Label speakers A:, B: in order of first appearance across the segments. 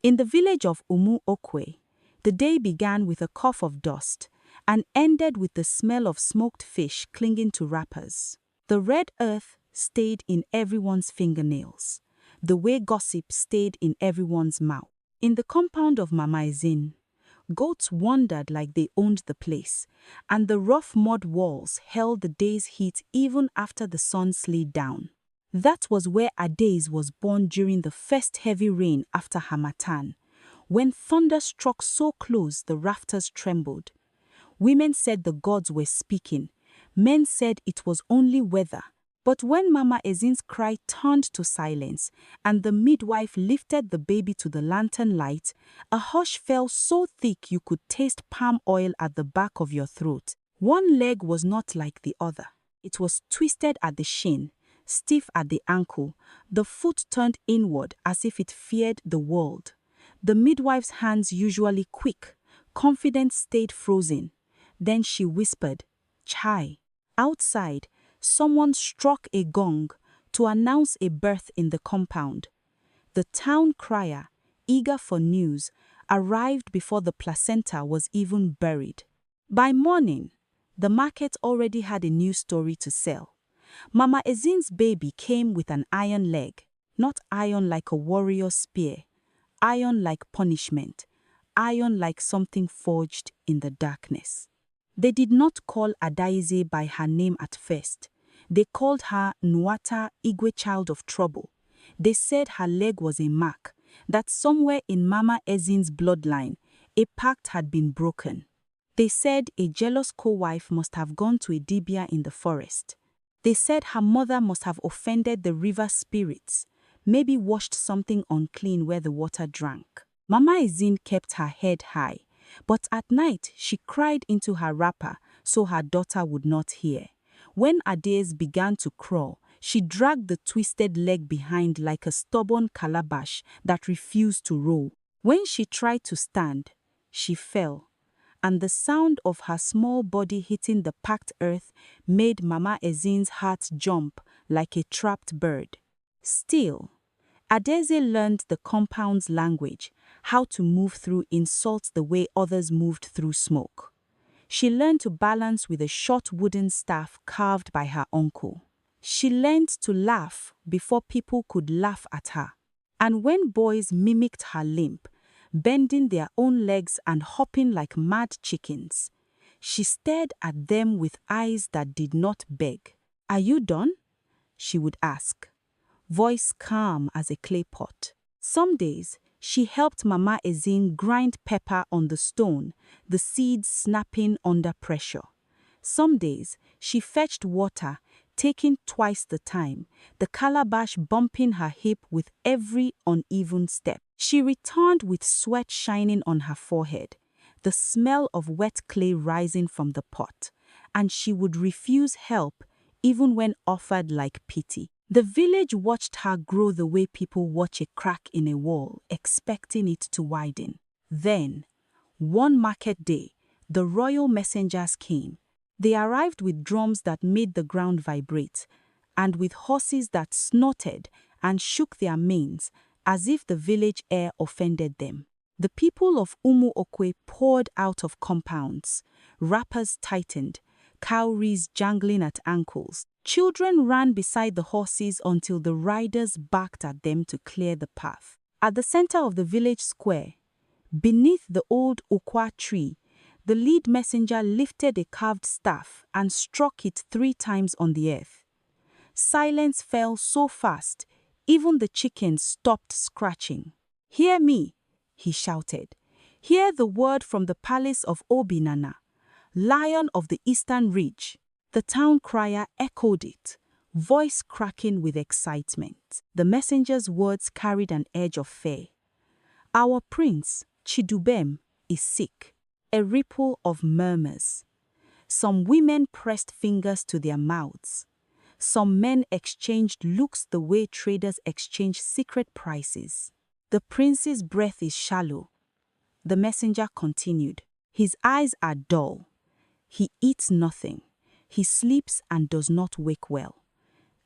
A: In the village of Umu-Okwe, the day began with a cough of dust and ended with the smell of smoked fish clinging to wrappers. The red earth stayed in everyone's fingernails, the way gossip stayed in everyone's mouth. In the compound of Mama Ezine, goats wandered like they owned the place, and the rough mud walls held the day's heat even after the sun slid down. That was where Adaeze was born during the first heavy rain after Harmattan, when thunder struck so close the rafters trembled. Women said the gods were speaking, men said it was only weather. But when Mama Ezine's cry turned to silence and the midwife lifted the baby to the lantern light, a hush fell so thick you could taste palm oil at the back of your throat. One leg was not like the other. It was twisted at the shin, stiff at the ankle, the foot turned inward as if it feared the world. The midwife's hands, usually quick, confident, stayed frozen. Then she whispered, "Chai." Outside, someone struck a gong to announce a birth in the compound. The town crier, eager for news, arrived before the placenta was even buried. By morning, the market already had a new story to sell. Mama Ezine's baby came with an iron leg, not iron like a warrior's spear, iron like punishment, iron like something forged in the darkness. They did not call Adaeze by her name at first. They called her Nwata Igwe, child of trouble. They said her leg was a mark, that somewhere in Mama Ezine's bloodline, a pact had been broken. They said a jealous co-wife must have gone to a dibia in the forest. They said her mother must have offended the river spirits, maybe washed something unclean where the water drank. Mama Ezine kept her head high, but at night she cried into her wrapper so her daughter would not hear. When Adaeze began to crawl, she dragged the twisted leg behind like a stubborn calabash that refused to roll. When she tried to stand, she fell, and the sound of her small body hitting the packed earth made Mama Ezine's heart jump like a trapped bird. Still, Adaeze learned the compound's language, how to move through insults the way others moved through smoke. She learned to balance with a short wooden staff carved by her uncle. She learned to laugh before people could laugh at her. And when boys mimicked her limp, bending their own legs and hopping like mad chickens, she stared at them with eyes that did not beg. "Are you done?" she would ask, voice calm as a clay pot. Some days, she helped Mama Ezine grind pepper on the stone, the seeds snapping under pressure. Some days, she fetched water, taking twice the time, the calabash bumping her hip with every uneven step. She returned with sweat shining on her forehead, the smell of wet clay rising from the pot, and she would refuse help even when offered like pity. The village watched her grow the way people watch a crack in a wall, expecting it to widen. Then, one market day, the royal messengers came. They arrived with drums that made the ground vibrate, and with horses that snorted and shook their manes as if the village air offended them. The people of Umu-Okwe poured out of compounds, wrappers tightened, cowries jangling at ankles. Children ran beside the horses until the riders barked at them to clear the path. At the center of the village square, beneath the old Okwa tree, the lead messenger lifted a carved staff and struck it 3 times on the earth. Silence fell so fast, even the chickens stopped scratching. "Hear me," he shouted. "Hear the word from the palace of Obinana, Lion of the Eastern Ridge." The town crier echoed it, voice cracking with excitement. The messenger's words carried an edge of fear. "Our prince, Chidubem, is sick." A ripple of murmurs. Some women pressed fingers to their mouths. Some men exchanged looks the way traders exchange secret prices. "The prince's breath is shallow," the messenger continued. "His eyes are dull. He eats nothing. He sleeps and does not wake well.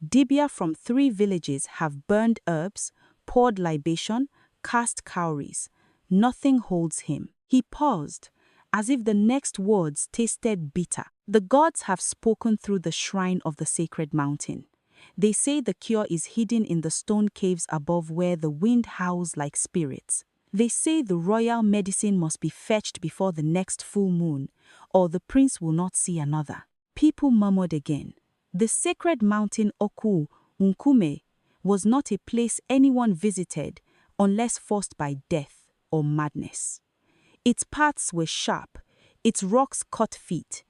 A: Dibia from 3 villages have burned herbs, poured libation, cast cowries. Nothing holds him. He paused, as if the next words tasted bitter. The gods have spoken through the shrine of the sacred mountain. They say the cure is hidden in the stone caves above where the wind howls like spirits. They say the royal medicine must be fetched before the next full moon, or the prince will not see another. People murmured again. The sacred mountain Umu-Okwe was not a place anyone visited unless forced by death or madness. Its paths were sharp, its rocks cut feet,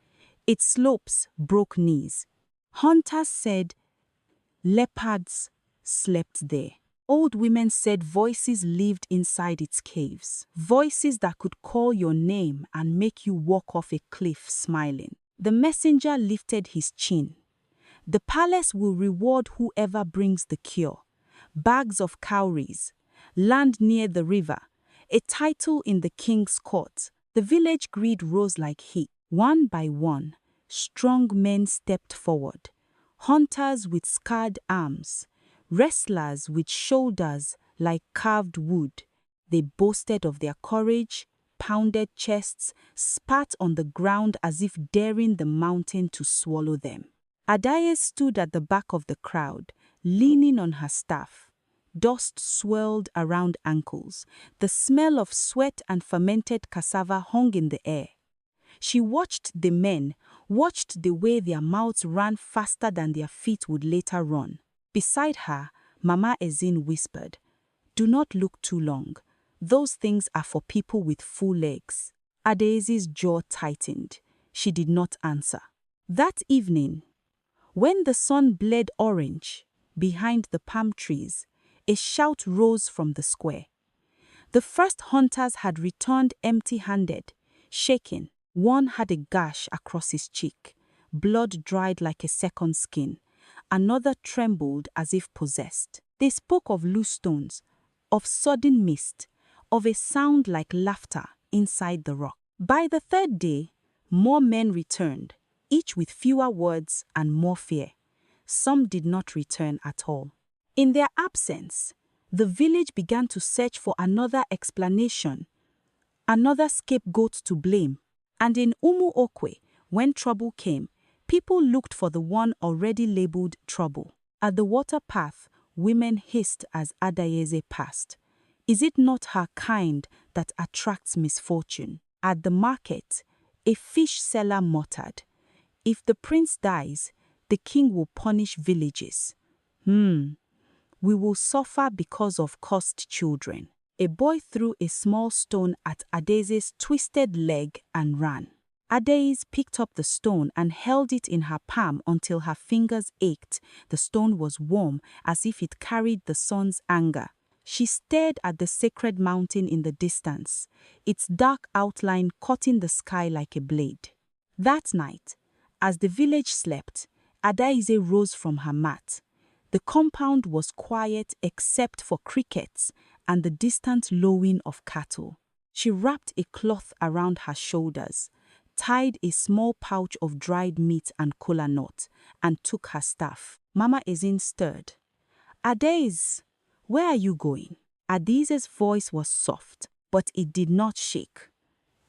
A: its slopes broke knees. Hunters said leopards slept there. Old women said voices lived inside its caves, voices that could call your name and make you walk off a cliff smiling. The messenger lifted his chin. The palace will reward whoever brings the cure. Bags of cowries, land near the river, a title in the king's court. The village greed rose like heat. One by one, strong men stepped forward. Hunters with scarred arms, wrestlers with shoulders like carved wood. They boasted of their courage, pounded chests, spat on the ground as if daring the mountain to swallow them. Adaeze stood at the back of the crowd, leaning on her staff. Dust swirled around ankles. The smell of sweat and fermented cassava hung in the air. She watched the men, watched the way their mouths ran faster than their feet would later run. Beside her, Mama Ezin whispered, "Do not look too long. Those things are for people with full legs." Adaeze's jaw tightened. She did not answer. That evening, when the sun bled orange behind the palm trees, a shout rose from the square. The first hunters had returned empty-handed, shaken. One had a gash across his cheek, blood dried like a second skin. Another trembled as if possessed. They spoke of loose stones, of sudden mist, of a sound like laughter inside the rock. By the third day, more men returned, each with fewer words and more fear. Some did not return at all. In their absence, the village began to search for another explanation, another scapegoat to blame. And in Umu-Okwe, when trouble came, people looked for the one already labeled trouble. At the water path, women hissed as Adaeze passed. Is it not her kind that attracts misfortune? At the market, a fish seller muttered, "If the prince dies, the king will punish villages. We will suffer because of cursed children." A boy threw a small stone at Adaeze's twisted leg and ran. Adaeze picked up the stone and held it in her palm until her fingers ached. The stone was warm, as if it carried the sun's anger. She stared at the sacred mountain in the distance, its dark outline cutting the sky like a blade. That night, as the village slept, Adaeze rose from her mat. The compound was quiet except for crickets and the distant lowing of cattle. She wrapped a cloth around her shoulders, tied a small pouch of dried meat and kola nut, and took her staff. Mama Ezin stirred. "Adaeze, where are you going?" Adaeze's voice was soft, but it did not shake.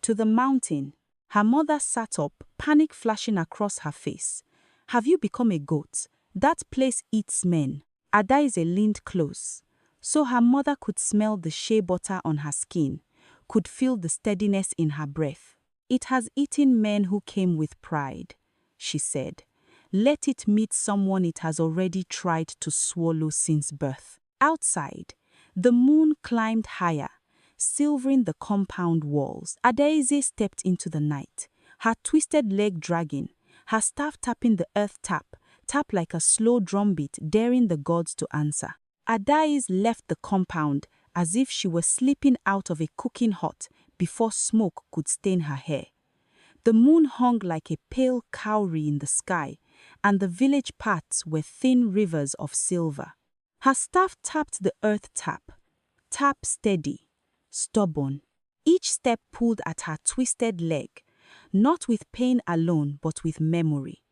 A: "To the mountain." Her mother sat up, panic flashing across her face. "Have you become a goat? That place eats men." Adaeze leaned close, so her mother could smell the shea butter on her skin, could feel the steadiness in her breath. "It has eaten men who came with pride," she said. "Let it meet someone it has already tried to swallow since birth." Outside, the moon climbed higher, silvering the compound walls. Adaeze stepped into the night, her twisted leg dragging, her staff tapping the earth tap like a slow drumbeat, daring the gods to answer. Adaeze left the compound as if she were slipping out of a cooking hut before smoke could stain her hair. The moon hung like a pale cowrie in the sky, and the village paths were thin rivers of silver. Her staff tapped the earth tap steady, stubborn. Each step pulled at her twisted leg, not with pain alone but with memory.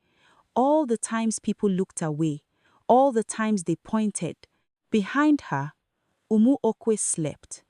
A: All the times people looked away, all the times they pointed. Behind her, Umu-Okwe slept.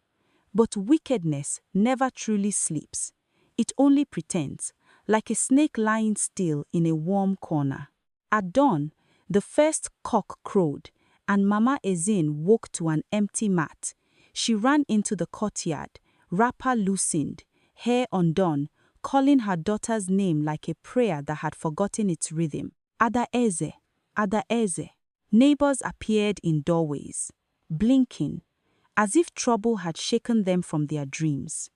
A: But wickedness never truly sleeps. It only pretends, like a snake lying still in a warm corner. At dawn, the first cock crowed, and Mama Ezine woke to an empty mat. She ran into the courtyard, wrapper loosened, hair undone, calling her daughter's name like a prayer that had forgotten its rhythm. Adaeze, Adaeze. Neighbors appeared in doorways, blinking, as if trouble had shaken them from their dreams.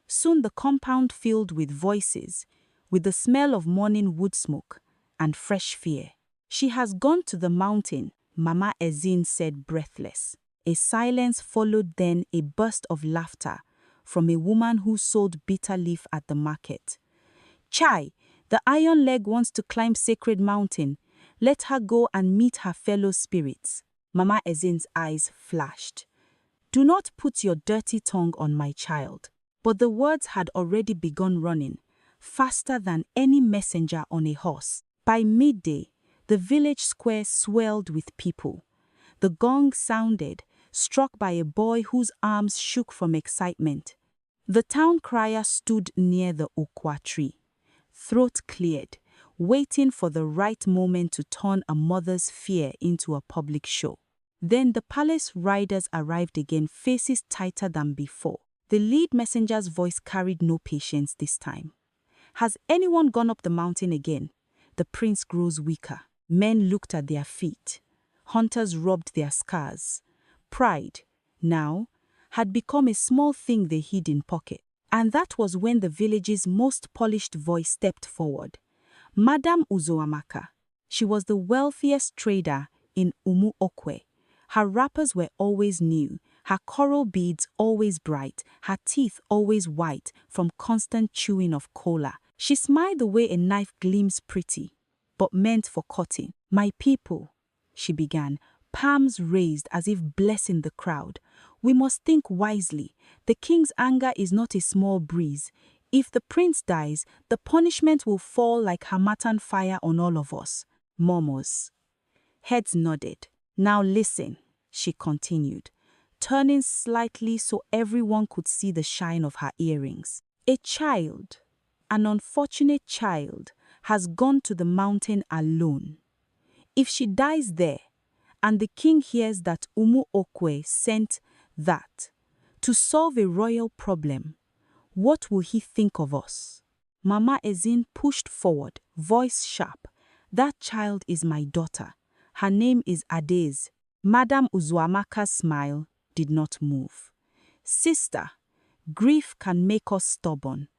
A: Soon the compound filled with voices, with the smell of morning wood smoke and fresh fear. "She has gone to the mountain," Mama Ezine said, breathless. A silence followed, then a burst of laughter from a woman who sold bitter leaf at the market. "Chai, the iron leg wants to climb sacred mountain. Let her go and meet her fellow spirits." Mama Ezine's eyes flashed. "Do not put your dirty tongue on my child." But the words had already begun running, faster than any messenger on a horse. By midday, the village square swelled with people. The gong sounded, struck by a boy whose arms shook from excitement. The town crier stood near the okwa tree, throat cleared, waiting for the right moment to turn a mother's fear into a public show. Then the palace riders arrived again, faces tighter than before. The lead messenger's voice carried no patience this time. "Has anyone gone up the mountain again?" The prince grows weaker. Men looked at their feet. Hunters rubbed their scars. Pride, now, had become a small thing they hid in pocket. And that was when the village's most polished voice stepped forward. Madam Uzoamaka. She was the wealthiest trader in Umu-Okwe. Her wrappers were always new, her coral beads always bright, her teeth always white from constant chewing of kola. She smiled the way a knife gleams pretty, but meant for cutting. "My people," she began, palms raised as if blessing the crowd. "We must think wisely. The king's anger is not a small breeze. If the prince dies, the punishment will fall like Harmattan fire on all of us." Murmurs. Heads nodded. "Now listen," she continued, turning slightly so everyone could see the shine of her earrings. "A child, an unfortunate child, has gone to the mountain alone. If she dies there, and the king hears that Umu-Okwe sent that to solve a royal problem, what will he think of us?" Mama Ezine pushed forward, voice sharp. "That child is my daughter. Her name is Adaeze." Madam Uzoamaka's smile did not move. "Sister, grief can make us stubborn,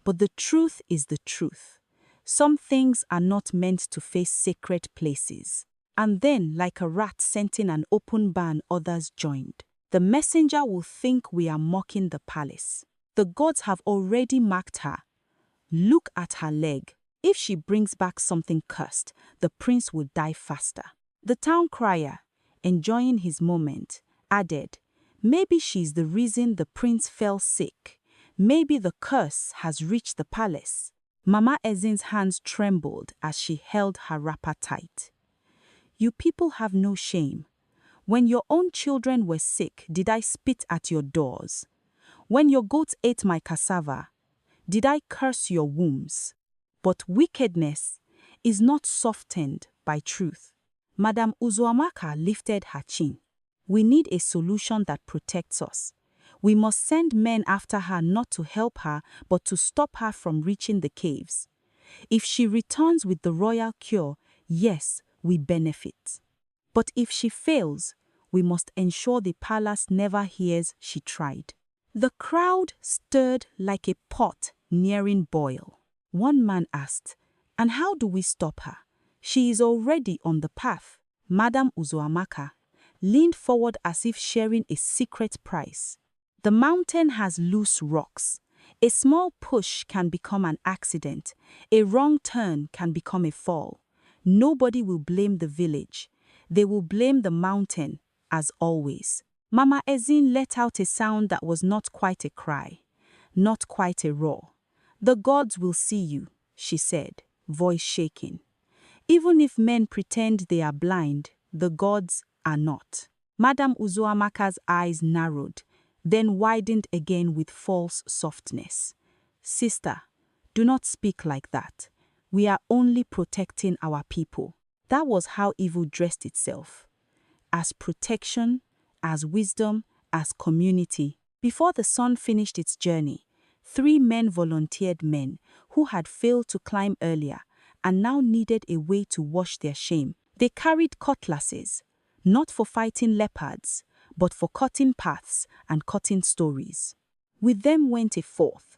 A: but the truth is the truth. Some things are not meant to face sacred places." And then, like a rat scenting an open barn, others joined. "The messenger will think we are mocking the palace. The gods have already marked her. Look at her leg. If she brings back something cursed, the prince will die faster." The town crier, enjoying his moment, added, "Maybe she's the reason the prince fell sick. Maybe the curse has reached the palace." Mama Ezine's hands trembled as she held her wrapper tight. "You people have no shame. When your own children were sick, did I spit at your doors? When your goats ate my cassava, did I curse your wombs? But wickedness is not softened by truth." Madam Uzoamaka lifted her chin. "We need a solution that protects us. We must send men after her, not to help her, but to stop her from reaching the caves. If she returns with the royal cure, yes, we benefit. But if she fails, we must ensure the palace never hears she tried." The crowd stirred like a pot nearing boil. One man asked, "And how do we stop her? She is already on the path." Madam Uzoamaka leaned forward as if sharing a secret prize. "The mountain has loose rocks. A small push can become an accident. A wrong turn can become a fall. Nobody will blame the village. They will blame the mountain, as always." Mama Ezine let out a sound that was not quite a cry, not quite a roar. "The gods will see you," she said, voice shaking. "Even if men pretend they are blind, the gods are not." Madam Uzoamaka's eyes narrowed, then widened again with false softness. Sister, do not speak like that. We are only protecting our people. That was how evil dressed itself. As protection, as wisdom, as community. Before the sun finished its journey, 3 men volunteered, men who had failed to climb earlier and now needed a way to wash their shame. They carried cutlasses, not for fighting leopards, but for cutting paths and cutting stories. With them went a 4th,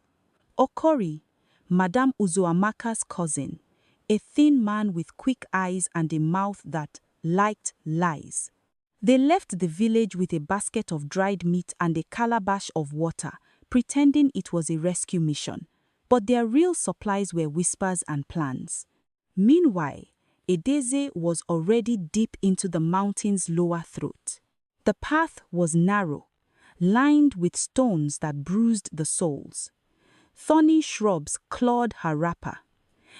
A: Okori, Madame Uzoamaka's cousin, a thin man with quick eyes and a mouth that liked lies. They left the village with a basket of dried meat and a calabash of water, pretending it was a rescue mission. But their real supplies were whispers and plans. Meanwhile, Adaeze was already deep into the mountain's lower throat. The path was narrow, lined with stones that bruised the soles. Thorny shrubs clawed her wrapper.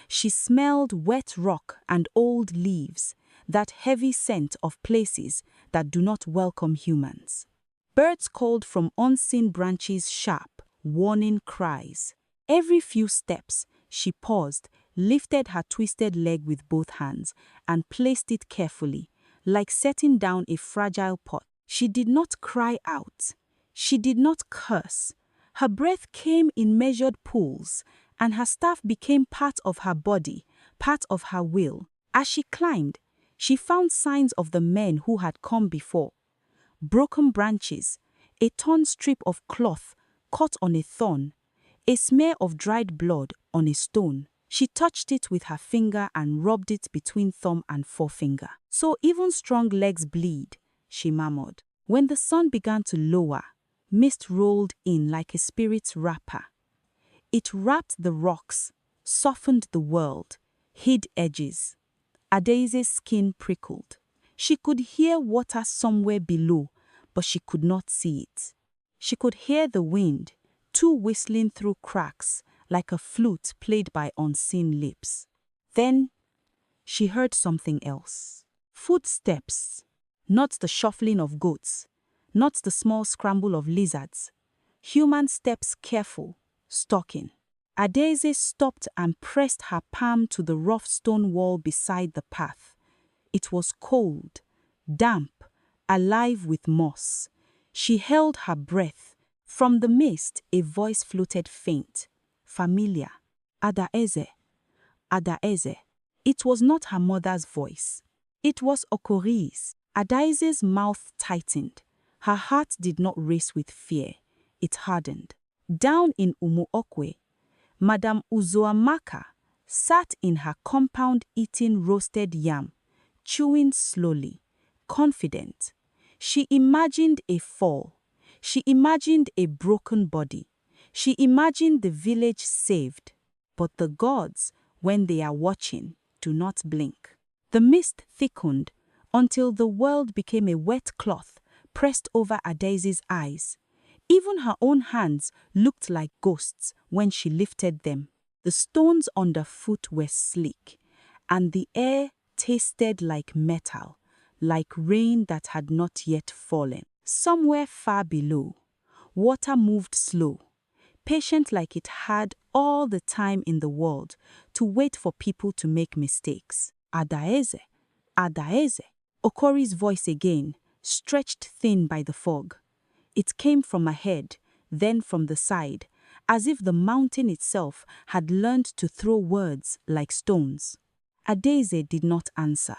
A: She smelled wet rock and old leaves, that heavy scent of places that do not welcome humans. Birds called from unseen branches, sharp, warning cries. Every few steps, she paused, lifted her twisted leg with both hands, and placed it carefully, like setting down a fragile pot. She did not cry out. She did not curse. Her breath came in measured pulls, and her staff became part of her body, part of her will. As she climbed, she found signs of the men who had come before. Broken branches, a torn strip of cloth caught on a thorn, a smear of dried blood on a stone. She touched it with her finger and rubbed it between thumb and forefinger. So even strong legs bleed, she murmured. When the sun began to lower, mist rolled in like a spirit's wrapper. It wrapped the rocks, softened the world, hid edges. Adaeze's skin prickled. She could hear water somewhere below, but she could not see it. She could hear the wind, too, whistling through cracks like a flute played by unseen lips. Then she heard something else. Footsteps, not the shuffling of goats, not the small scramble of lizards. Human steps, careful, stalking. Adaeze stopped and pressed her palm to the rough stone wall beside the path. It was cold, damp, alive with moss. She held her breath. From the mist, a voice floated faint, familiar. Adaeze, Adaeze. It was not her mother's voice. It was Okori's. Adaeze's mouth tightened. Her heart did not race with fear. It hardened. Down in Umu-Okwe, Madame Uzoamaka sat in her compound eating roasted yam, chewing slowly, confident. She imagined a fall. She imagined a broken body. She imagined the village saved. But the gods, when they are watching, do not blink. The mist thickened until the world became a wet cloth pressed over Adaeze's eyes. Even her own hands looked like ghosts when she lifted them. The stones underfoot were sleek, and the air tasted like metal, like rain that had not yet fallen. Somewhere far below, water moved slow, patient like it had all the time in the world to wait for people to make mistakes. Adaeze, Adaeze. Okori's voice again, stretched thin by the fog. It came from ahead, then from the side, as if the mountain itself had learned to throw words like stones. Adaeze did not answer.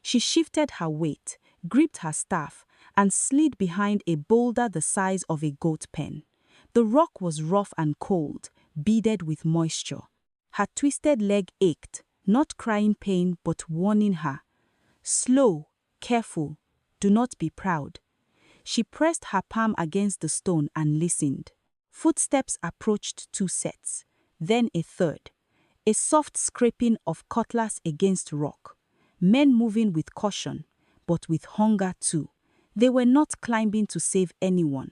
A: She shifted her weight, gripped her staff, and slid behind a boulder the size of a goat pen. The rock was rough and cold, beaded with moisture. Her twisted leg ached, not crying pain but warning her. Slow, careful, do not be proud. She pressed her palm against the stone and listened. Footsteps approached 2 sets, then a third. A soft scraping of cutlass against rock. Men moving with caution, but with hunger too. They were not climbing to save anyone.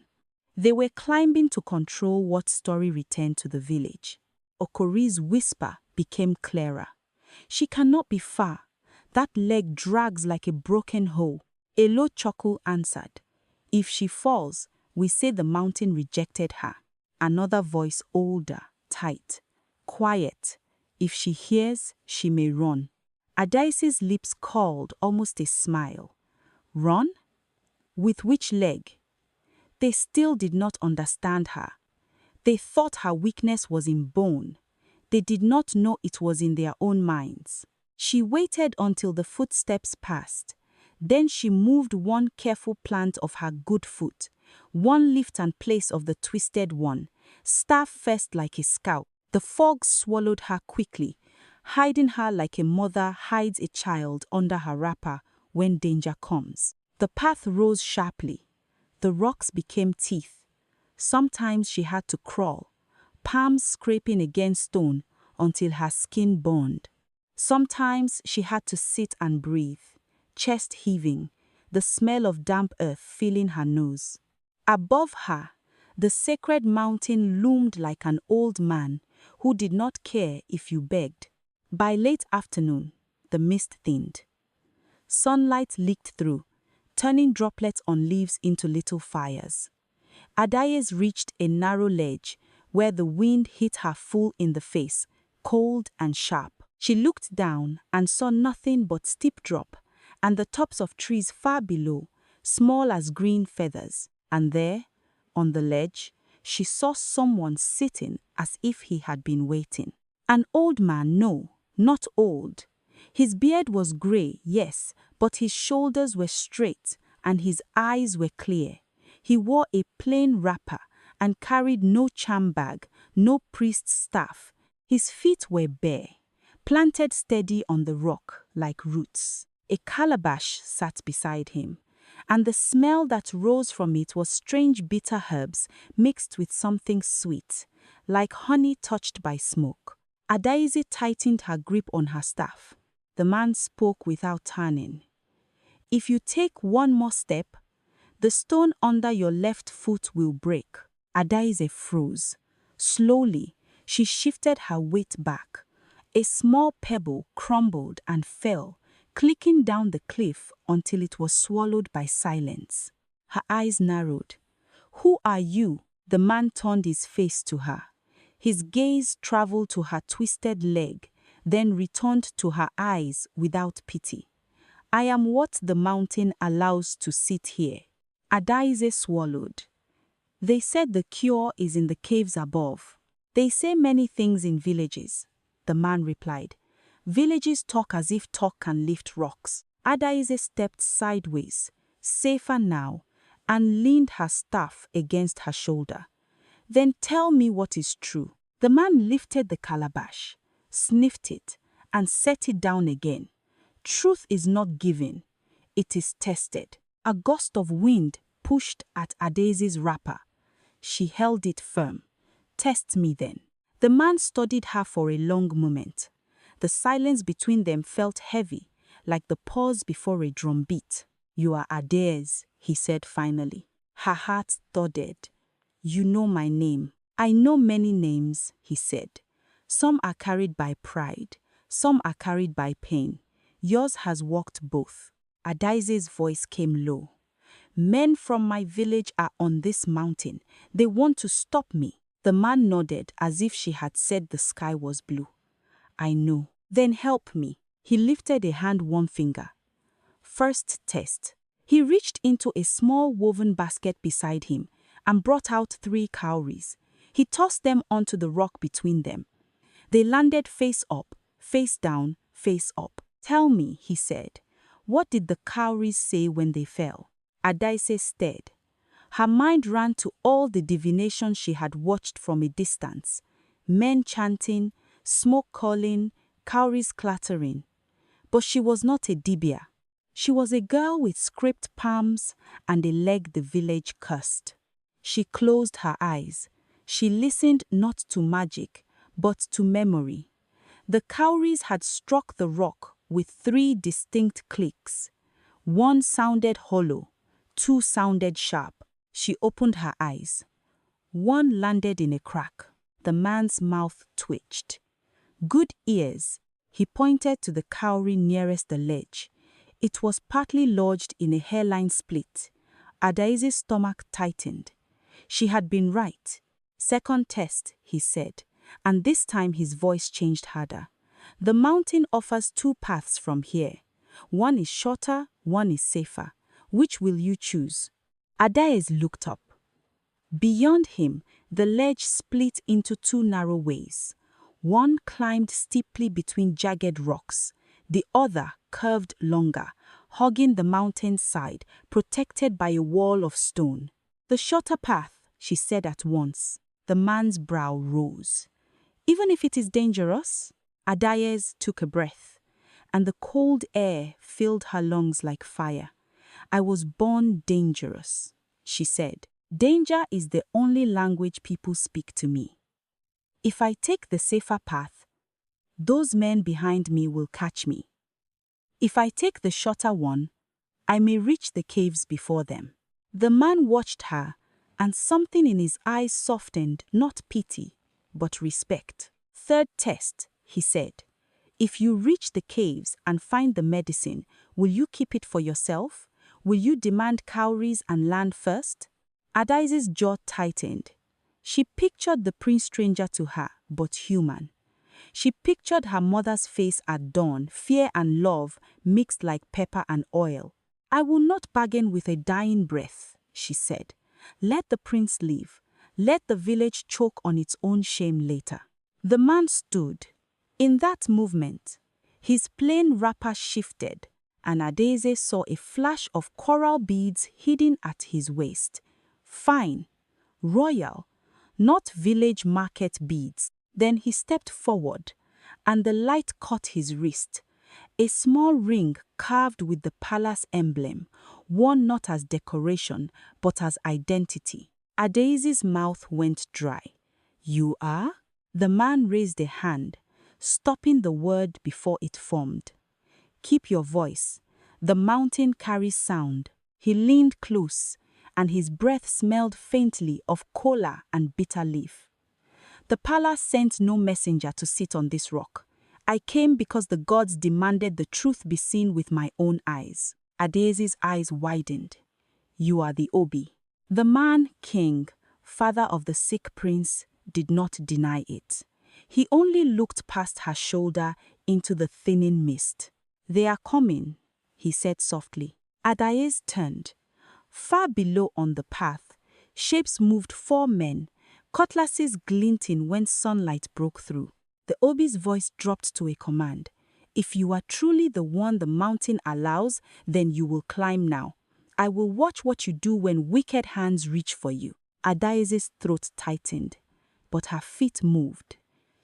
A: They were climbing to control what story returned to the village. Okori's whisper became clearer. She cannot be far. That leg drags like a broken hoe. A low chuckle answered. If she falls, we say the mountain rejected her. Another voice older, tight. Quiet. If she hears, she may run. Adaeze's lips curled almost a smile. Run? With which leg? They still did not understand her. They thought her weakness was in bone. They did not know it was in their own minds. She waited until the footsteps passed. Then she moved one careful plant of her good foot, one lift and place of the twisted one, staff first like a scout. The fog swallowed her quickly, hiding her like a mother hides a child under her wrapper when danger comes. The path rose sharply. The rocks became teeth. Sometimes she had to crawl, palms scraping against stone until her skin burned. Sometimes she had to sit and breathe, chest heaving, the smell of damp earth filling her nose. Above her, the sacred mountain loomed like an old man who did not care if you begged. By late afternoon, the mist thinned. Sunlight leaked through, turning droplets on leaves into little fires. Adaeze reached a narrow ledge where the wind hit her full in the face, cold and sharp. She looked down and saw nothing but steep drop, and the tops of trees far below, small as green feathers. And there, on the ledge, she saw someone sitting as if he had been waiting. An old man, no, not old. His beard was grey, yes, but his shoulders were straight and his eyes were clear. He wore a plain wrapper and carried no charm bag, no priest's staff. His feet were bare, planted steady on the rock like roots. A calabash sat beside him, and the smell that rose from it was strange bitter herbs mixed with something sweet, like honey touched by smoke. Adaeze tightened her grip on her staff. The man spoke without turning. If you take one more step, the stone under your left foot will break. Adaeze froze. Slowly, she shifted her weight back. A small pebble crumbled and fell, clicking down the cliff until it was swallowed by silence. Her eyes narrowed. Who are you? The man turned his face to her. His gaze traveled to her twisted leg, then returned to her eyes without pity. I am what the mountain allows to sit here. Adaeze swallowed. They said the cure is in the caves above. They say many things in villages, the man replied. Villages talk as if talk can lift rocks. Adaeze stepped sideways, safer now, and leaned her staff against her shoulder. Then tell me what is true. The man lifted the calabash, sniffed it, and set it down again. Truth is not given, it is tested. A gust of wind pushed at Adaeze's wrapper. She held it firm. Test me then. The man studied her for a long moment. The silence between them felt heavy, like the pause before a drumbeat. You are Adaeze, he said finally. Her heart thudded. You know my name. I know many names, he said. Some are carried by pride, some are carried by pain. Yours has walked both. Adaeze's voice came low. Men from my village are on this mountain. They want to stop me. The man nodded as if she had said the sky was blue. I know. Then help me. He lifted a hand one finger. First test. He reached into a small woven basket beside him and brought out 3 cowries. He tossed them onto the rock between them. They landed face up, face down, face up. Tell me, he said, what did the cowries say when they fell? Adaeze stared. Her mind ran to all the divinations she had watched from a distance. Men chanting, smoke calling, cowries clattering. But she was not a dibia. She was a girl with scraped palms and a leg the village cursed. She closed her eyes. She listened not to magic, but to memory. The cowries had struck the rock with 3 distinct clicks. 1 sounded hollow, 2 sounded sharp. She opened her eyes. 1 landed in a crack. The man's mouth twitched. Good ears. He pointed to the cowrie nearest the ledge. It was partly lodged in a hairline split. Adaeze's stomach tightened. She had been right. Second test, he said, and this time his voice changed harder. The mountain offers two paths from here. One is shorter, one is safer. Which will you choose? Adaeze looked up. Beyond him, the ledge split into two narrow ways. One climbed steeply between jagged rocks. The other curved longer, hugging the mountain side, protected by a wall of stone. The shorter path, she said at once. The man's brow rose. Even if it is dangerous? Adaeze took a breath, and the cold air filled her lungs like fire. I was born dangerous, she said. Danger is the only language people speak to me. If I take the safer path, those men behind me will catch me. If I take the shorter one, I may reach the caves before them. The man watched her, and something in his eyes softened, not pity, but respect. Third test, he said. If you reach the caves and find the medicine, will you keep it for yourself? Will you demand cowries and land first? Adaeze's jaw tightened. She pictured the prince stranger to her, but human. She pictured her mother's face at dawn, fear and love mixed like pepper and oil. I will not bargain with a dying breath, she said. Let the prince live. Let the village choke on its own shame later. The man stood. In that movement, his plain wrapper shifted, and Adaeze saw a flash of coral beads hidden at his waist. Fine, royal, not village market beads. Then he stepped forward, and the light caught his wrist. A small ring carved with the palace emblem, worn not as decoration, but as identity. Adaeze's mouth went dry. You are? The man raised a hand, stopping the word before it formed. Keep your voice. The mountain carries sound. He leaned close, and his breath smelled faintly of kola and bitter leaf. The palace sent no messenger to sit on this rock. I came because the gods demanded the truth be seen with my own eyes. Adaeze's eyes widened. You are the Obi. The man, king, father of the sick prince, did not deny it. He only looked past her shoulder into the thinning mist. They are coming, he said softly. Adaeze turned. Far below on the path, shapes moved 4 men, cutlasses glinting when sunlight broke through. The Obi's voice dropped to a command. If you are truly the one the mountain allows, then you will climb now. I will watch what you do when wicked hands reach for you. Adaeze's throat tightened, but her feet moved.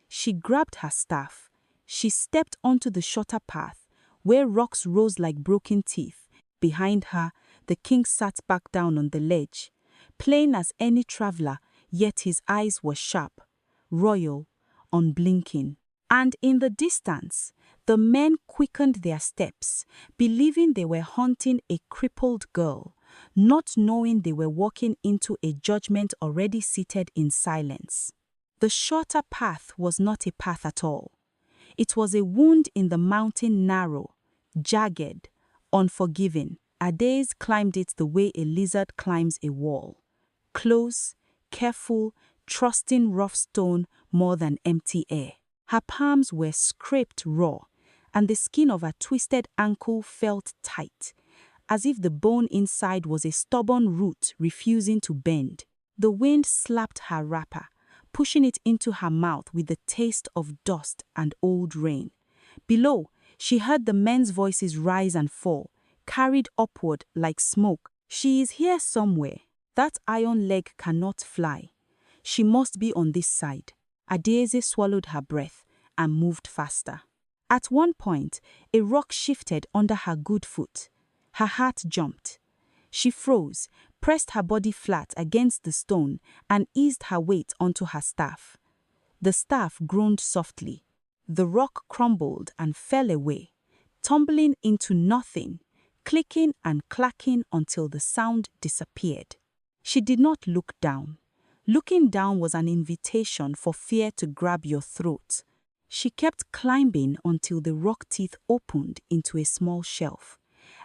A: She grabbed her staff. She stepped onto the shorter path, where rocks rose like broken teeth. Behind her, the king sat back down on the ledge, plain as any traveler, yet his eyes were sharp, royal, unblinking. And in the distance, the men quickened their steps, believing they were hunting a crippled girl, not knowing they were walking into a judgment already seated in silence. The shorter path was not a path at all. It was a wound in the mountain, narrow, jagged, unforgiving. Adaeze climbed it the way a lizard climbs a wall. Close, careful, trusting rough stone more than empty air. Her palms were scraped raw, and the skin of her twisted ankle felt tight, as if the bone inside was a stubborn root refusing to bend. The wind slapped her wrapper, pushing it into her mouth with the taste of dust and old rain. Below, she heard the men's voices rise and fall, carried upward like smoke. She is here somewhere. That iron leg cannot fly. She must be on this side. Adaeze swallowed her breath and moved faster. At one point, a rock shifted under her good foot. Her heart jumped. She froze, pressed her body flat against the stone, and eased her weight onto her staff. The staff groaned softly. The rock crumbled and fell away, tumbling into nothing, clicking and clacking until the sound disappeared. She did not look down. Looking down was an invitation for fear to grab your throat. She kept climbing until the rock teeth opened into a small shelf.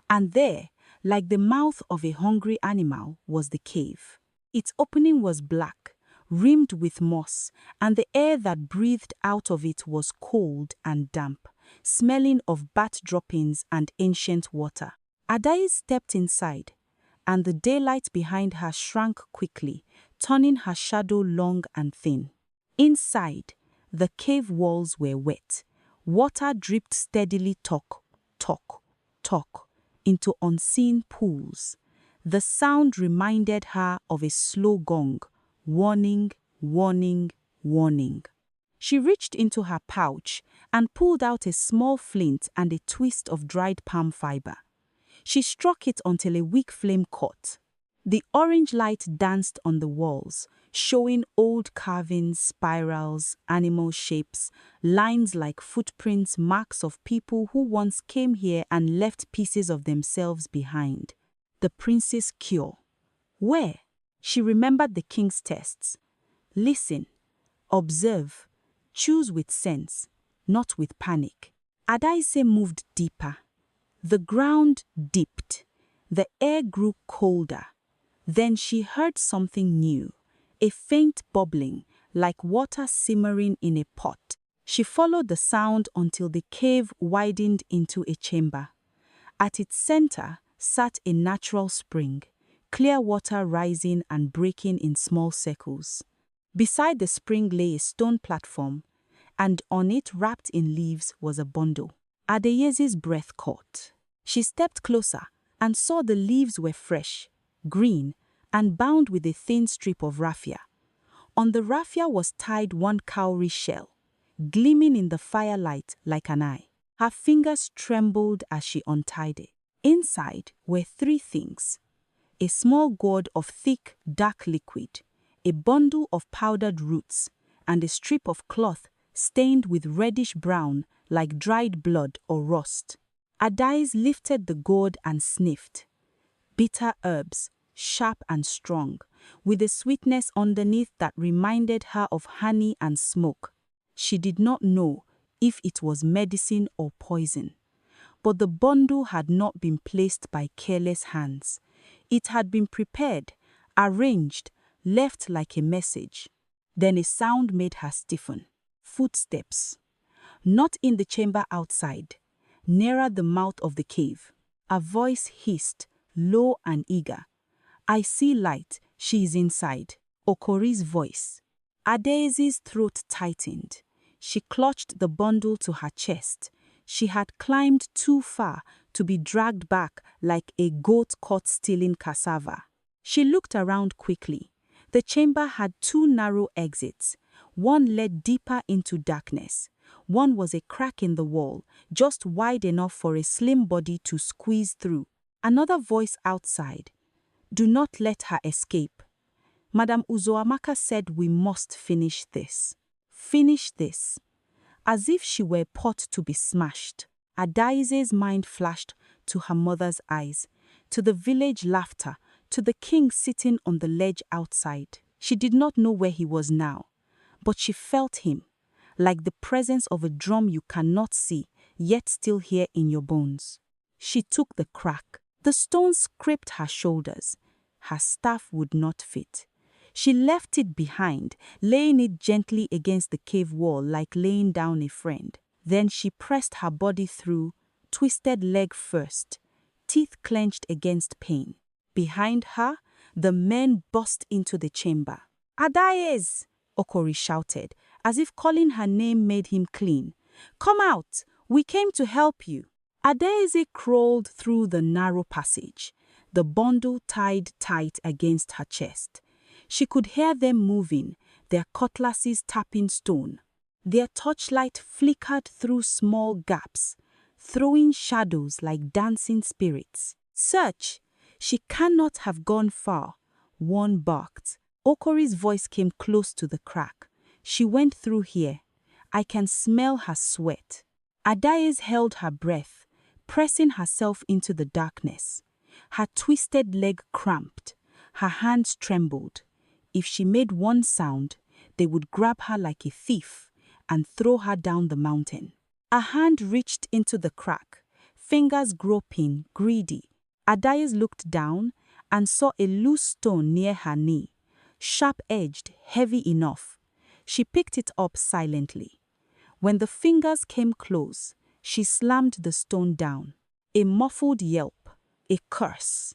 A: And there, like the mouth of a hungry animal, was the cave. Its opening was black, rimmed with moss, and the air that breathed out of it was cold and damp, smelling of bat droppings and ancient water. Adaeze stepped inside, and the daylight behind her shrank quickly, turning her shadow long and thin. Inside, the cave walls were wet. Water dripped steadily tock, tock, tock, into unseen pools. The sound reminded her of a slow gong, warning, warning, warning. She reached into her pouch and pulled out a small flint and a twist of dried palm fiber. She struck it until a weak flame caught. The orange light danced on the walls, showing old carvings, spirals, animal shapes, lines like footprints, marks of people who once came here and left pieces of themselves behind. The prince's cure. Where? She remembered the king's tests. Listen, observe, choose with sense, not with panic. Adaeze moved deeper. The ground dipped. The air grew colder. Then she heard something new, a faint bubbling, like water simmering in a pot. She followed the sound until the cave widened into a chamber. At its center sat a natural spring, clear water rising and breaking in small circles. Beside the spring lay a stone platform, and on it, wrapped in leaves, was a bundle. Adaeze's breath caught. She stepped closer and saw the leaves were fresh, green, and bound with a thin strip of raffia. On the raffia was tied one cowrie shell, gleaming in the firelight like an eye. Her fingers trembled as she untied it. Inside were three things: a small gourd of thick, dark liquid, a bundle of powdered roots, and a strip of cloth stained with reddish-brown like dried blood or rust. Adaeze lifted the gourd and sniffed. Bitter herbs, sharp and strong, with a sweetness underneath that reminded her of honey and smoke. She did not know if it was medicine or poison. But the bundle had not been placed by careless hands. It had been prepared, arranged, left like a message. Then a sound made her stiffen. Footsteps. Not in the chamber outside, nearer the mouth of the cave. A voice hissed, low and eager. "I see light, she is inside." Okori's voice. Adaeze's throat tightened. She clutched the bundle to her chest. She had climbed too far to be dragged back like a goat caught stealing cassava. She looked around quickly. The chamber had two narrow exits. One led deeper into darkness. One was a crack in the wall, just wide enough for a slim body to squeeze through. Another voice outside. "Do not let her escape. Madam Uzoamaka said we must finish this. Finish this." As if she were a pot to be smashed, Adaeze's mind flashed to her mother's eyes, to the village laughter, to the king sitting on the ledge outside. She did not know where he was now, but she felt him, like the presence of a drum you cannot see, yet still hear in your bones. She took the crack. The stone scraped her shoulders. Her staff would not fit. She left it behind, laying it gently against the cave wall like laying down a friend. Then she pressed her body through, twisted leg first, teeth clenched against pain. Behind her, the men burst into the chamber. "Adaeze!" Okori shouted, as if calling her name made him clean. "Come out! We came to help you." Adaeze crawled through the narrow passage, the bundle tied tight against her chest. She could hear them moving, their cutlasses tapping stone. Their torchlight flickered through small gaps, throwing shadows like dancing spirits. "Search! She cannot have gone far," one barked. Okori's voice came close to the crack. "She went through here. I can smell her sweat." Adaeze held her breath, pressing herself into the darkness. Her twisted leg cramped. Her hands trembled. If she made one sound, they would grab her like a thief and throw her down the mountain. A hand reached into the crack, fingers groping, greedy. Adaeze looked down and saw a loose stone near her knee, sharp-edged, heavy enough. She picked it up silently. When the fingers came close, she slammed the stone down. A muffled yelp, a curse.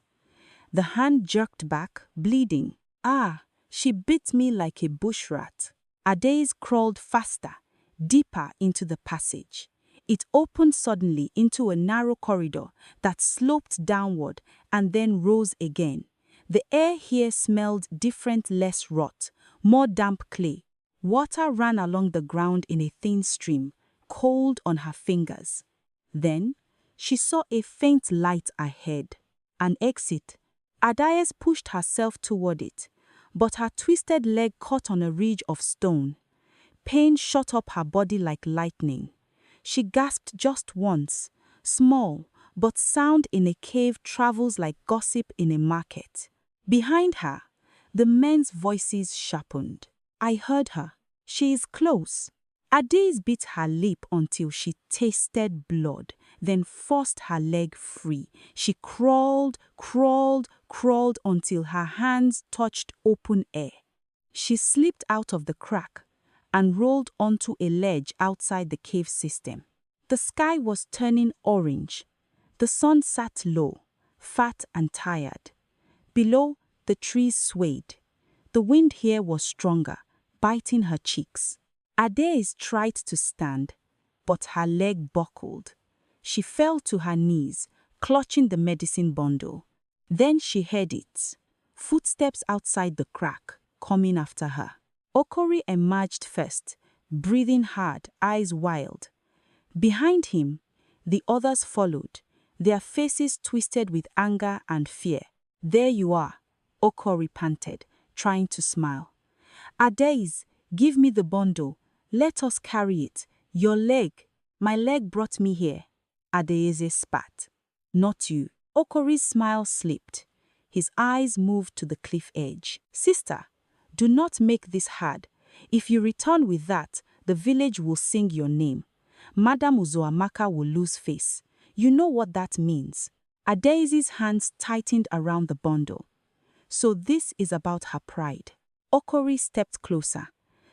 A: The hand jerked back, bleeding. Ah, she bit me like a bush rat. Adaeze crawled faster, deeper into the passage. It opened suddenly into a narrow corridor that sloped downward and then rose again. The air here smelled different, less rot, more damp clay. Water ran along the ground in a thin stream, cold on her fingers. Then, she saw a faint light ahead. An exit. Adaeze pushed herself toward it, but her twisted leg caught on a ridge of stone. Pain shot up her body like lightning. She gasped just once. Small, but sound in a cave travels like gossip in a market. Behind her, the men's voices sharpened. I heard her. She is close. Adaeze bit her lip until she tasted blood, then forced her leg free. She crawled until her hands touched open air. She slipped out of the crack and rolled onto a ledge outside the cave system. The sky was turning orange. The sun sat low, fat and tired. Below, the trees swayed. The wind here was stronger, biting her cheeks. Adaeze tried to stand, but her leg buckled. She fell to her knees, clutching the medicine bundle. Then she heard it. Footsteps outside the crack, coming after her. Okori emerged first, breathing hard, eyes wild. Behind him, the others followed, their faces twisted with anger and fear. There you are, Okori panted, trying to smile. Adaeze, give me the bundle. Let us carry it. Your leg. My leg brought me here. Adaeze spat. Not you. Okori's smile slipped. His eyes moved to the cliff edge. Sister, do not make this hard. If you return with that, the village will sing your name. Madam Uzoamaka will lose face. You know what that means. Adaeze's hands tightened around the bundle. So this is about her pride. Okori stepped closer.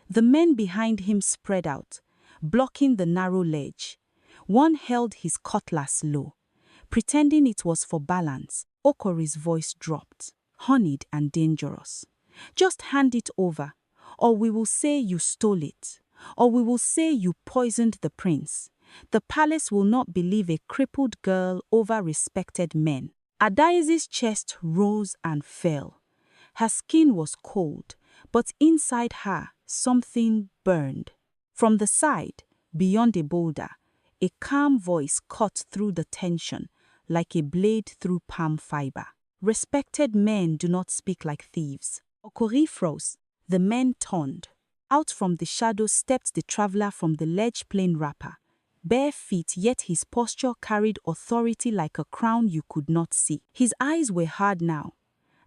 A: The men behind him spread out, blocking the narrow ledge. One held his cutlass low. Pretending it was for balance, Okori's voice dropped, honeyed and dangerous. Just hand it over, or we will say you stole it, or we will say you poisoned the prince. The palace will not believe a crippled girl over respected men. Adaeze's chest rose and fell. Her skin was cold, but inside her, something burned. From the side, beyond a boulder, a calm voice cut through the tension, like a blade through palm fiber. Respected men do not speak like thieves. Okori froze. The men turned. Out from the shadow stepped the traveler from the ledge plain wrapper. Bare feet, yet his posture carried authority like a crown you could not see. His eyes were hard now,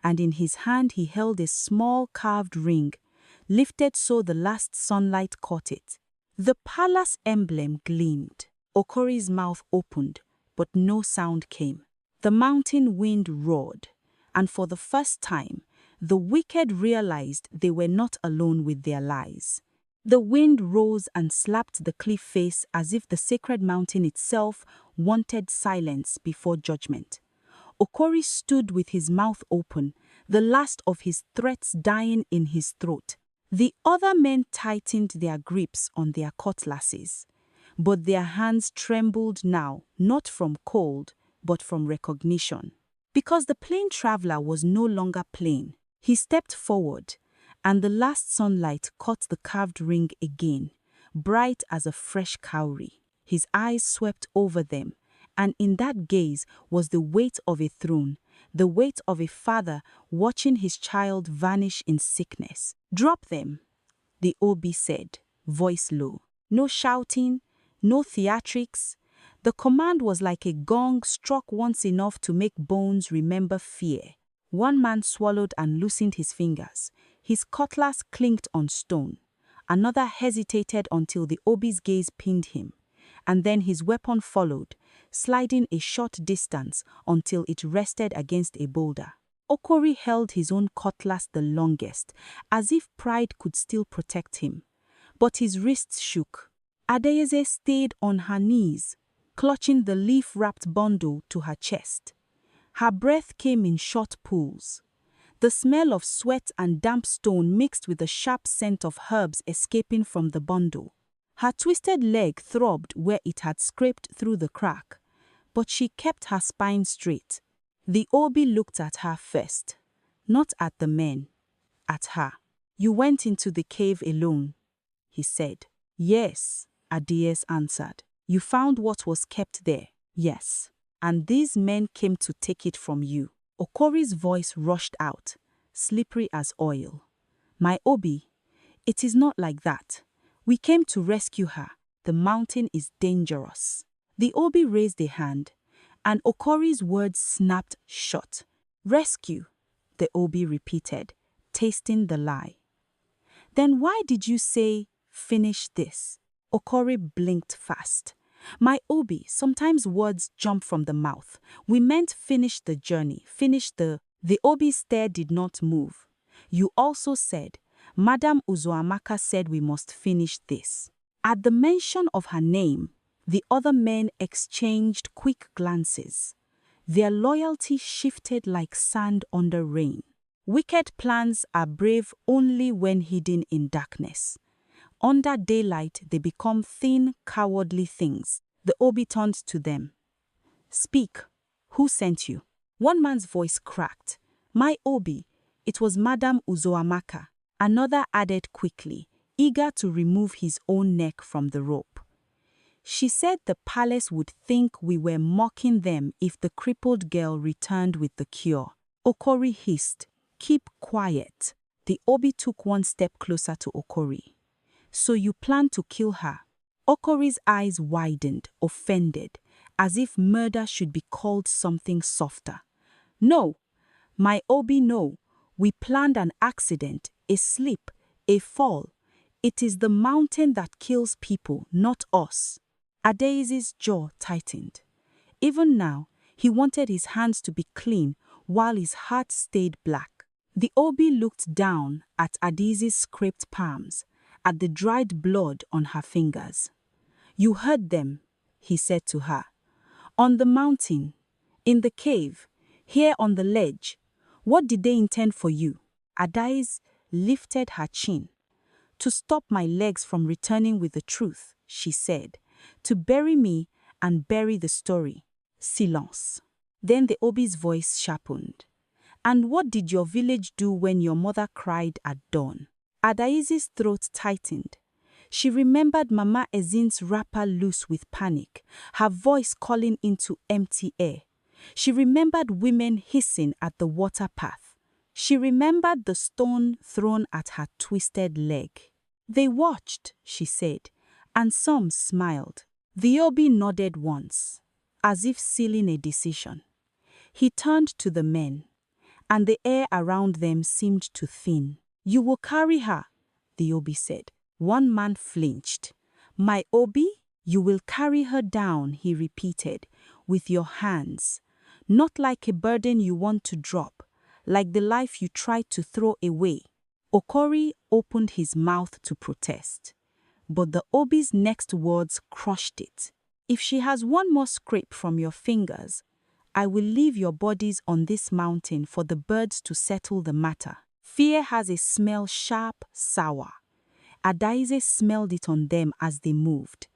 A: and in his hand he held a small carved ring, lifted so the last sunlight caught it. The palace emblem gleamed. Okori's mouth opened, but no sound came. The mountain wind roared, and for the first time, the wicked realized they were not alone with their lies. The wind rose and slapped the cliff face as if the sacred mountain itself wanted silence before judgment. Okori stood with his mouth open, the last of his threats dying in his throat. The other men tightened their grips on their cutlasses, but their hands trembled now, not from cold, but from recognition. Because the plain traveler was no longer plain, he stepped forward, and the last sunlight caught the carved ring again, bright as a fresh cowrie. His eyes swept over them, and in that gaze was the weight of a throne, the weight of a father watching his child vanish in sickness. Drop them, the Obi said, voice low. No shouting, no theatrics. The command was like a gong struck once enough to make bones remember fear. One man swallowed and loosened his fingers. His cutlass clinked on stone. Another hesitated until the Obi's gaze pinned him. and then his weapon followed, sliding a short distance until it rested against a boulder. Okori held his own cutlass the longest, as if pride could still protect him. But his wrists shook. Adaeze stayed on her knees, clutching the leaf-wrapped bundle to her chest. Her breath came in short pulls. The smell of sweat and damp stone mixed with the sharp scent of herbs escaping from the bundle. Her twisted leg throbbed where it had scraped through the crack, but she kept her spine straight. The Obi looked at her first, not at the men, at her. "You went into the cave alone," he said. "Yes," Adaeze answered. "You found what was kept there." "Yes. And these men came to take it from you." Okori's voice rushed out, slippery as oil. "My Obi, it is not like that. We came to rescue her. The mountain is dangerous." The Obi raised a hand, and Okori's words snapped shut. "Rescue," the Obi repeated, tasting the lie. "Then why did you say, 'finish this'?" Okori blinked fast. "My Obi, sometimes words jump from the mouth. We meant finish the journey, finish the..." The Obi's stare did not move. "You also said, Madam Uzoamaka said we must finish this." At the mention of her name, the other men exchanged quick glances. Their loyalty shifted like sand under rain. Wicked plans are brave only when hidden in darkness. Under daylight, they become thin, cowardly things. The Obi turned to them. "Speak. Who sent you?" One man's voice cracked. "My Obi, it was Madam Uzoamaka." Another added quickly, eager to remove his own neck from the rope. "She said the palace would think we were mocking them if the crippled girl returned with the cure." Okori hissed, "Keep quiet." The Obi took one step closer to Okori. "So you plan to kill her?" Okori's eyes widened, offended, as if murder should be called something softer. "No, my Obi, no. We planned an accident, a slip, a fall. It is the mountain that kills people, not us." Adaeze's jaw tightened. Even now, he wanted his hands to be clean while his heart stayed black. The Obi looked down at Adaeze's scraped palms, at the dried blood on her fingers. "You heard them," he said to her. "On the mountain, in the cave, here on the ledge. What did they intend for you?" Adaeze lifted her chin. "To stop my legs from returning with the truth," she said. "To bury me and bury the story." Silence. Then the Obi's voice sharpened. "And what did your village do when your mother cried at dawn?" Adaeze's throat tightened. She remembered Mama Ezin's wrapper loose with panic, her voice calling into empty air. She remembered women hissing at the water path. She remembered the stone thrown at her twisted leg. "They watched," she said, and some smiled. The Obi nodded once, as if sealing a decision. He turned to the men, and the air around them seemed to thin. "You will carry her," the Obi said. One man flinched. "My Obi, you will carry her down," he repeated, "with your hands. Not like a burden you want to drop, like the life you tried to throw away." Okori opened his mouth to protest, but the Obi's next words crushed it. "If she has one more scrape from your fingers, I will leave your bodies on this mountain for the birds to settle the matter." Fear has a smell sharp, sour. Adaeze smelled it on them as they moved.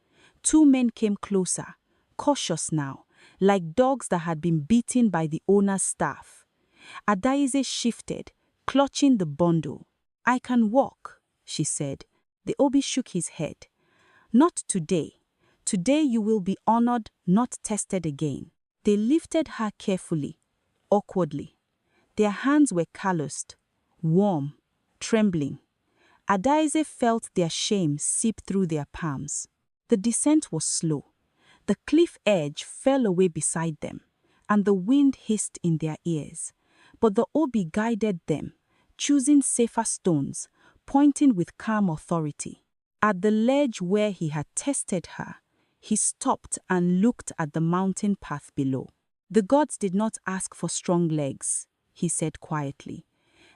A: Two men came closer, cautious now, like dogs that had been beaten by the owner's staff. Adaeze shifted, clutching the bundle. "I can walk," she said. The Obi shook his head. "Not today. Today you will be honored, not tested again." They lifted her carefully, awkwardly. Their hands were calloused, warm, trembling. Adaeze felt their shame seep through their palms. The descent was slow. The cliff edge fell away beside them, and the wind hissed in their ears. But the Obi guided them, choosing safer stones, pointing with calm authority. At the ledge where he had tested her, He stopped and looked at the mountain path below. The gods did not ask for strong legs, he said quietly.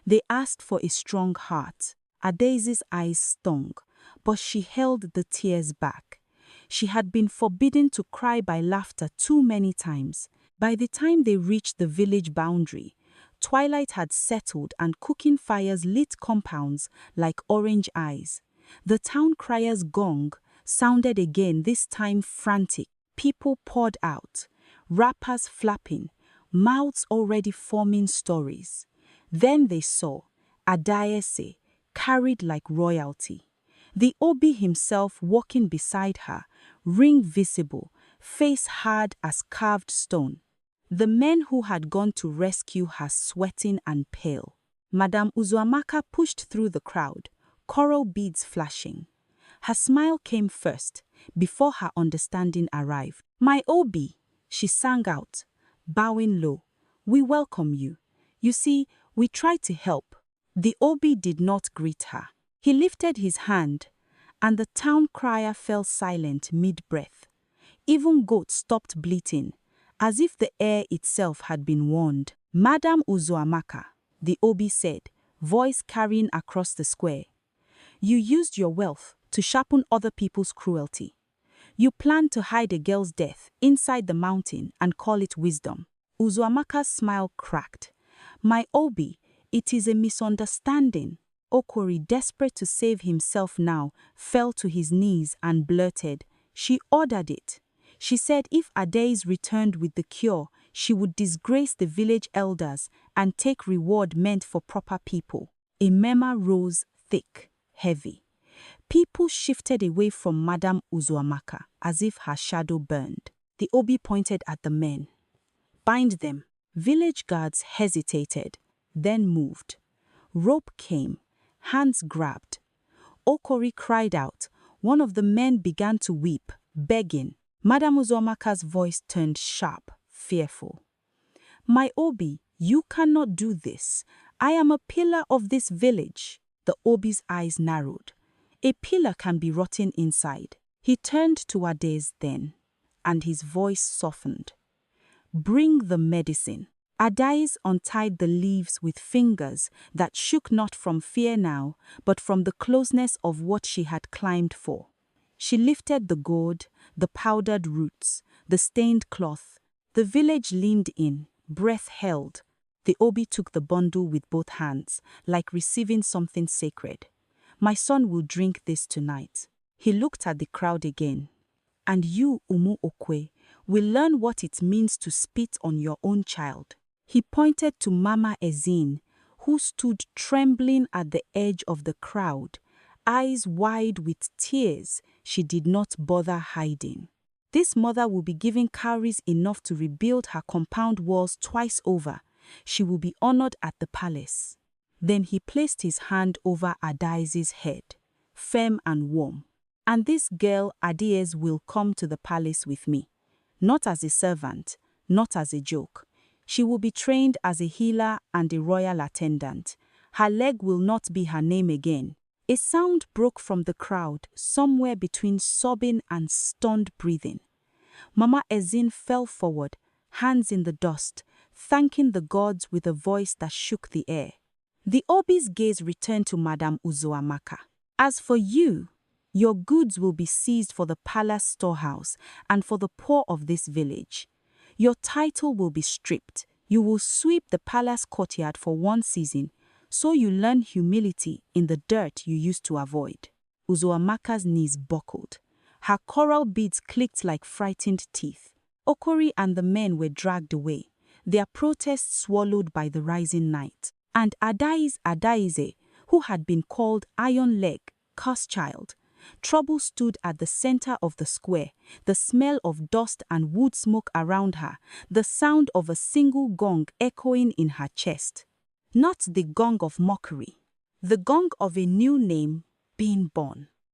A: They asked for a strong heart. Adaeze's eyes stung, but she held the tears back. She had been forbidden to cry by laughter too many times. By the time they reached the village boundary, twilight had settled and cooking fires lit compounds like orange eyes. The town crier's gong sounded again, this time frantic. People poured out, wrappers flapping, mouths already forming stories. Then they saw Adaeze, carried like royalty. The Obi himself walking beside her, ring visible, face hard as carved stone. The men who had gone to rescue her sweating and pale. Madame Umu-Okwe pushed through the crowd, coral beads flashing. Her smile came first, before her understanding arrived. "My Obi," she sang out, bowing low, "we welcome you. You see, we tried to help." The Obi did not greet her. He lifted his hand, and the town crier fell silent mid-breath. Even goats stopped bleating, as if the air itself had been warned. "Madame Umu-Okwe," the Obi said, voice carrying across the square. "You used your wealth to sharpen other people's cruelty. You planned to hide a girl's death inside the mountain and call it wisdom." Umu-Okwe's smile cracked. "My Obi, it is a misunderstanding." Okori, desperate to save himself now, fell to his knees and blurted, "She ordered it. She said if Adaeze returned with the cure, she would disgrace the village elders and take reward meant for proper people." A murmur rose thick, heavy. People shifted away from Madame Umu-Okwe as if her shadow burned. The Obi pointed at the men. "Bind them." Village guards hesitated, then moved. Rope came, hands grabbed. Okori cried out. One of the men began to weep, begging. Madame Umu-Okwe's voice turned sharp, fearful. "My Obi, you cannot do this. I am a pillar of this village." The Obi's eyes narrowed. "A pillar can be rotten inside." He turned to Adaeze then, and his voice softened. "Bring the medicine." Adaeze untied the leaves with fingers that shook not from fear now, but from the closeness of what she had climbed for. She lifted the gourd, the powdered roots, the stained cloth. The village leaned in, breath held. The Obi took the bundle with both hands, like receiving something sacred. "My son will drink this tonight." He looked at the crowd again. "And you, Umu-Okwe, will learn what it means to spit on your own child." He pointed to Mama Ezine, who stood trembling at the edge of the crowd, eyes wide with tears she did not bother hiding. This mother will be given cowries enough to rebuild her compound walls twice over. She will be honored at the palace. Then he placed his hand over Adaeze's head, firm and warm. "And this girl Adaeze will come to the palace with me, not as a servant, not as a joke. She will be trained as a healer and a royal attendant. Her leg will not be her name again." A sound broke from the crowd, somewhere between sobbing and stunned breathing. Mama Ezine fell forward, hands in the dust, thanking the gods with a voice that shook the air. The Obi's gaze returned to Madame Umu-Okwe. "As for you, your goods will be seized for the palace storehouse and for the poor of this village. Your title will be stripped. You will sweep the palace courtyard for one season, so you learn humility in the dirt you used to avoid." Umu-Okwe's knees buckled. Her coral beads clicked like frightened teeth. Okori and the men were dragged away, their protest swallowed by the rising night. And Adaeze, who had been called Iron Leg, Cursed Child, trouble stood at the center of the square, the smell of dust and wood smoke around her, the sound of a single gong echoing in her chest. Not the gong of mockery, the gong of a new name being born.